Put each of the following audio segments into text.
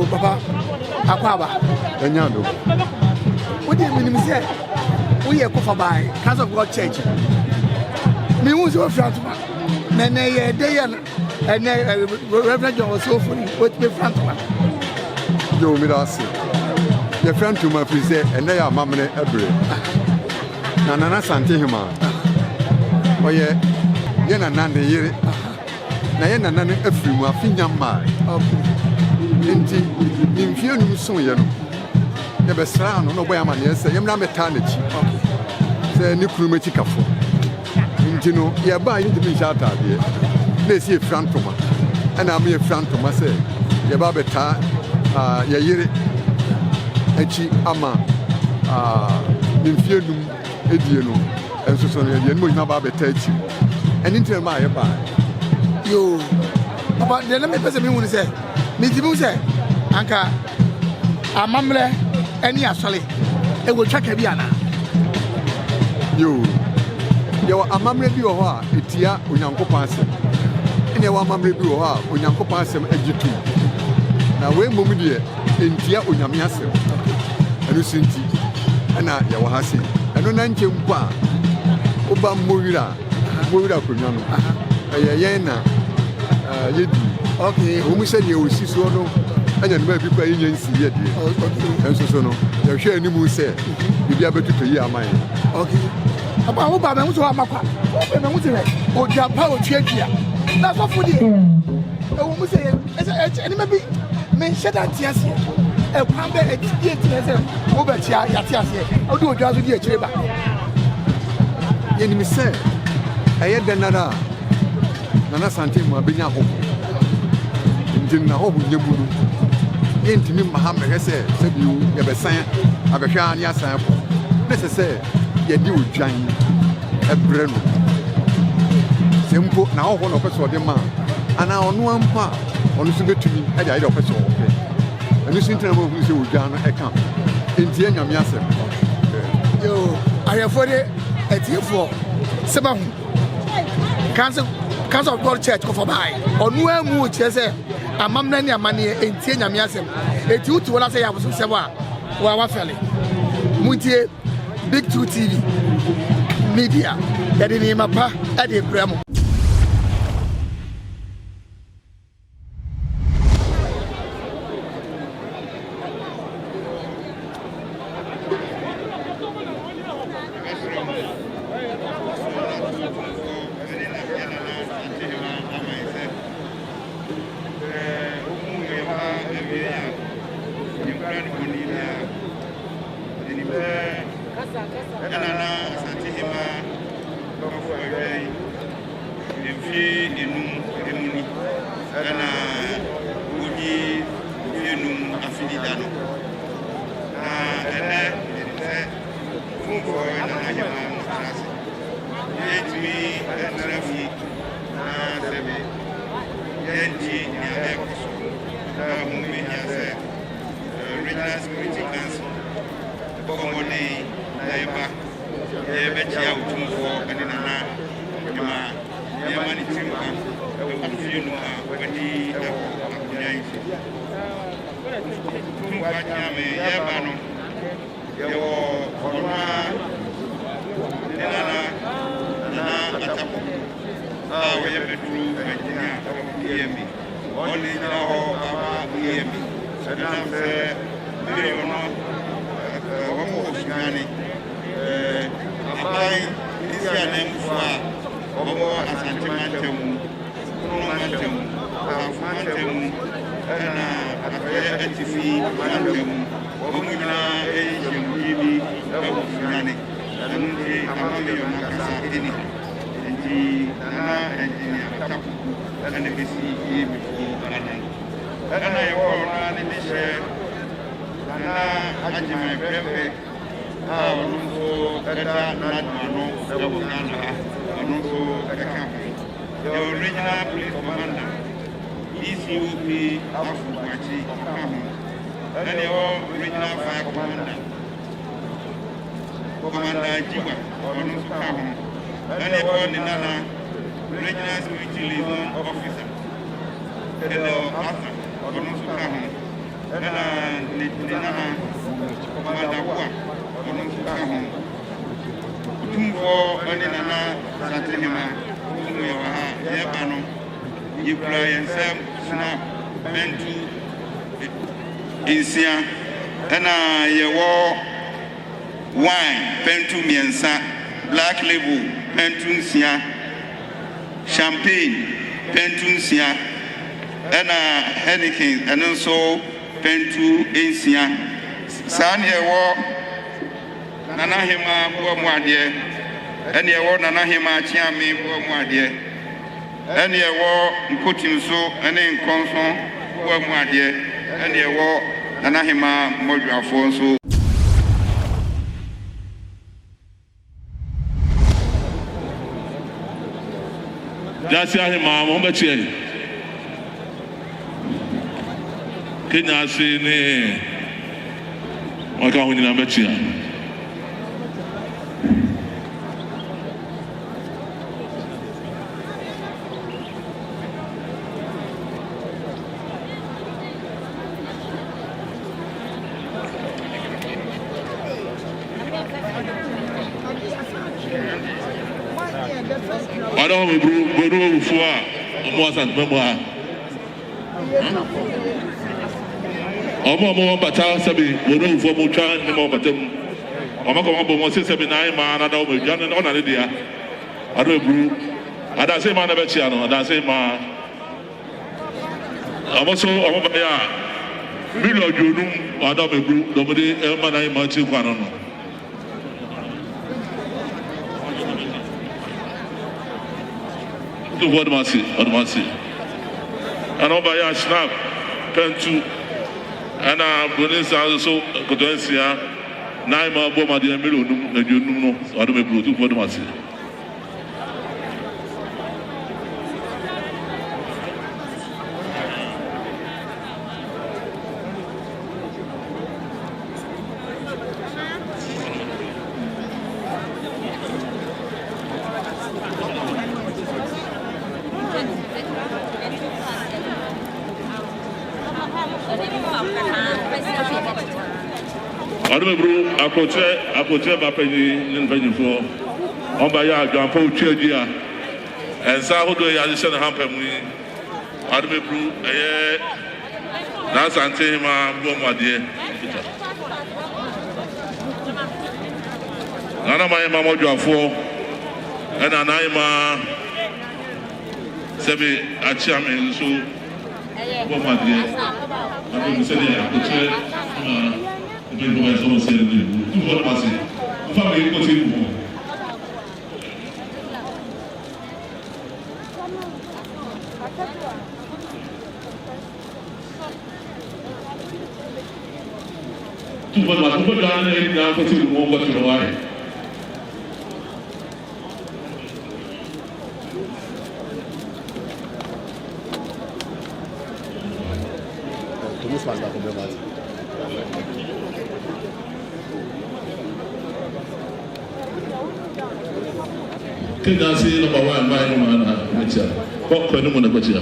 Yo, Papa, Aquaba, and Yando. What do you mean? We are Kofa by House of God Church. Me was your friend, and they and Reverend John was so funny. What me friend? Yo, Midasi. Your friend to my friend, and they are Mamma Ebre. Nana Asante Hemaa. Oh, yeah, Yana Nanda Yere. Nayana Nana every one, Finyama. In few new soon, you know. The best round on the way I'm on, yes, I'm not maternity. Say, new crematic. You know, you're buying to be shot out here. They see a front to me, and I'm a front to myself. You're Babetta, Yayiri, Echi Ama, Ninfianum, Ediano, and so on. You're not Babetta. And into my buy. You, but then let me pass a minute. Say, Mijibu say, Anka, a mamre, any actually, it will check a biana. You. There were a mamma be or her, Etia, Unyanko Passem. And there were mamma be or her, Unyanko Passem, and you too. Now, when Mumidia, in Tia Unyamiasem, and Lucinti, and I, Yawahasi, and on Nanchimpa, Oba Murida, Murida Punyano, a Yana, Yedi. Okay, whom we said you will see so no, and then maybe people in yet. And so no, you're sure any moon said, you'll be able to hear mine. Okay. About who by Mamuto Amaka, open Mamuti, or Japan Chia. That's what for you. A woman say, and maybe mention that Tiasi, a pamper at the over Chia Yatiasi, or do a job with your chamber. Yenny said, I had another Nana Asante Hemaa being a hope. In the hope of your boo. Ain't me, Mahammed, I said you, you're a sign of a shiny asap. Necessary. You do giant a brain. Simple now one of us or the man, and now on one part on the to me, I died of us all. And you seem to know who you down a camp in Tiana Miasem. Yo, I have for it at you for 7 Council of God Church of by or no more chess a mamma money in Tiana Miasem. It's you to what I say I was so well, Mutie. Big 2 TV media that in him apa at the Bremo. Asante Hemaa, for a day, in fee in Emuni, and Woody, Yenum, Affidano. And then, for an Ayama, yet me and Rafi, Sebe, Yenji, Manhyia, Regional Security Council, Bogomone, Naiba. Bet you out for and in a money to when he Abai isi anemfo a obo Asante Mantemu Mantemu Mantemu na afeye atifi Mantemu omuna ejimubi abufane nanunde amame yonakasa eni enti na engineer tapu na bisi yebifo ana yewo na ne dishe na ajime prembe Nunso Kada Nadmano, Ghana, Nunso the original police commander, ECOP Afuachi, and the original fire commander, Commander Jiwa, Nunso and the original security liaison officer, and the author, Nunso ne nana Madawa ɔno nso ka ho tumfoɔ ɔne nana Asante Hemaa ɔmo yɛ wɔ ha yɛba no yɛkura yɛn nsam snap bɛntu nsia ɛna yɛwɔ wine bɛntu mmiɛnsa black label bɛntu nsia champagne bɛntu nsia ɛna Henneken ɛno nso bɛntu nsia saa ne yɛwɔ Nana Hemaa boɔ mu adeɛ ɛne yɛwɔ Nana Hemaa Kyeame boɔ mu adeɛ ɛne yɛwɔ Nkotim so ɛne Nkɔnso boɔ mu adeɛ ɛne yɛwɔ Nana Hemaa mmɔdwafoɔ nso. Jasi Hemaa mo bɛkyɛ Kenya ase ne ɔka ho nyina bɛkyɛ I don't have a guru for almost at memoir. Omo bata sabi wono for mo twa ne mo batam. Omo ko mo se sabi na ma na da o me jan na na dia. Ado guru. Ada se ma na be chia no, ada se ma. Omo so omo ba ya. Mi lo jonum ada be guru do mo de e ma na ma chi kwa no. To what mercy, what mercy. And over here, snap, pen two, and Brunis also Cotoncia, 9 more bomber, the million, and you know, I don't know, to what mercy. Akotre bapeni nvenifo omba ya gampo twedi a ensa hodo ya je na hampa mu adumebru eye na Asante Hemaa bomade nana mai ma modwafo ena nai ma sebe achiame so bomade adu se de akotre Tout le monde passe. Famille continue. Tout le monde passe. Tout le monde continue. Kenya say number 1 by no man metia. Ko ko no mo na metia.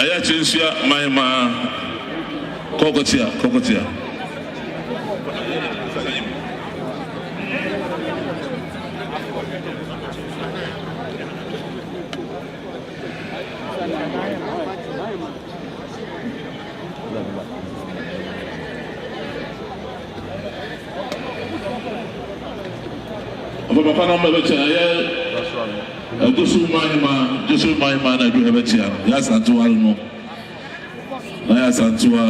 Aya chinsia my ma kokotia. Papa no me betia ye Josu Manhyia na do betia ya santuwa no na ya santuwa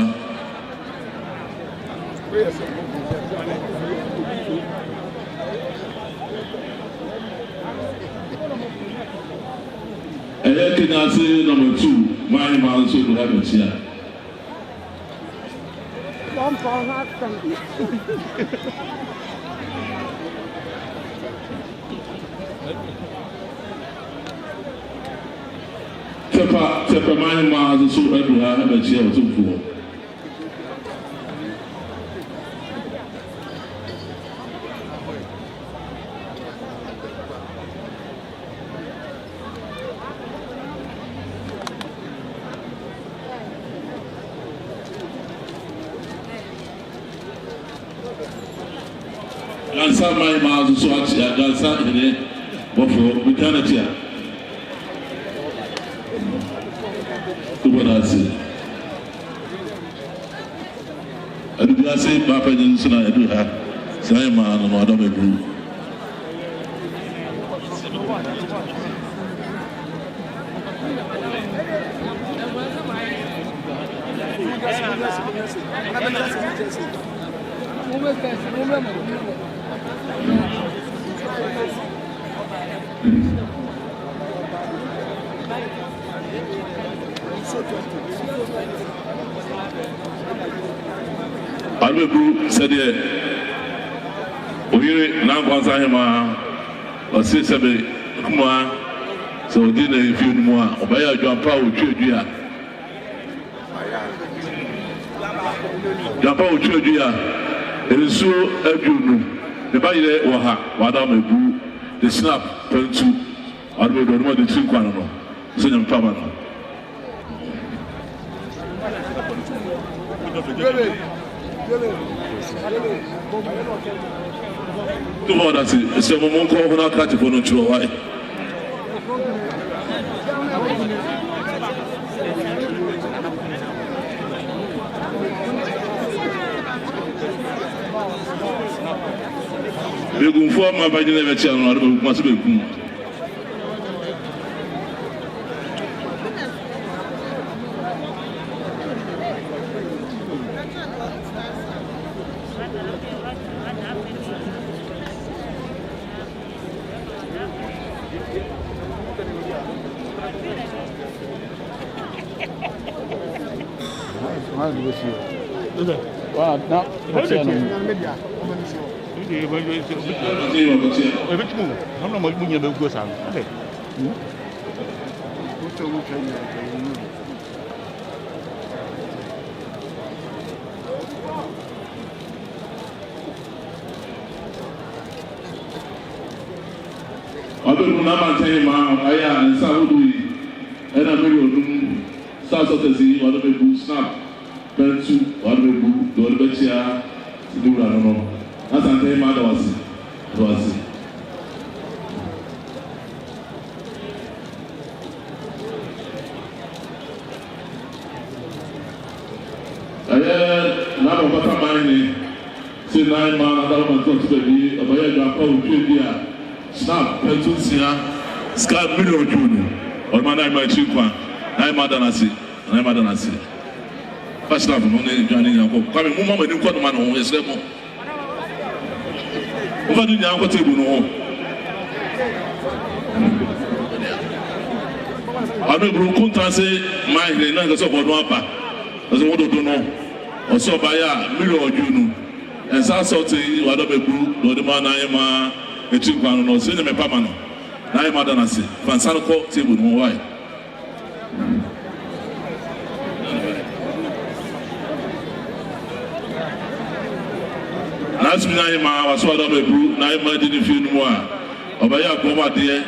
Kenya say number 2 Manhyia so do betia Tepa Manhyia so do betia o tumfuo Gansa my miles so much Gansa in it. But for we can't hear. What I say. I do say Papa Johnson, I do have Simon and Madame Blue. Albebu said it. We now want Hemaa or say Sabe Kuma. So dinner if you more obey your power to you. Japa Uchudia, it is so every the Baye or her, Madame Ebu, the snap, Pentu, I don't know the 2 quanano, Senior Pamano. Two more that's it. It's a moment called when I catch a phone to Hawaii. We go for my vagina channel, must be good. Wow, now what's your name? I'm not much money about goes on. I don't know Asante Hemaa, I am in Saudi, and I'm very South of the sea, what do we snap, Pensu, what do we do, the Betia, do I don't know. Asante Hemaa was it. Now, what am I? Say 9 man, I don't want to be a Bayer snap, Pentusia, Sky Million Junior, or my name, my chinkwan, I'm Madanasi. First love, only joining your home. Coming, Mumma, you got man home, is them. Over the young table, I don't know, say, my name is about Wapa, as I want to know. Or so by a million Junu, and South Salty, whatever group, or the man I am a chinkwan, or cinema Pamano. I am Madanasi, Fansano table, no why. Last minute, I was one of a group, 9 months in a few more. Obaya Goma dear,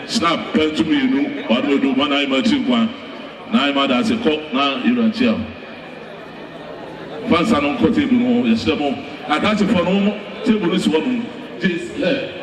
snap, pen to me, you know, what will do 1 eye much in 9 months as a cock now, you don't tell. Once I don't cut table, no, yes, I got it for no table this one. This left.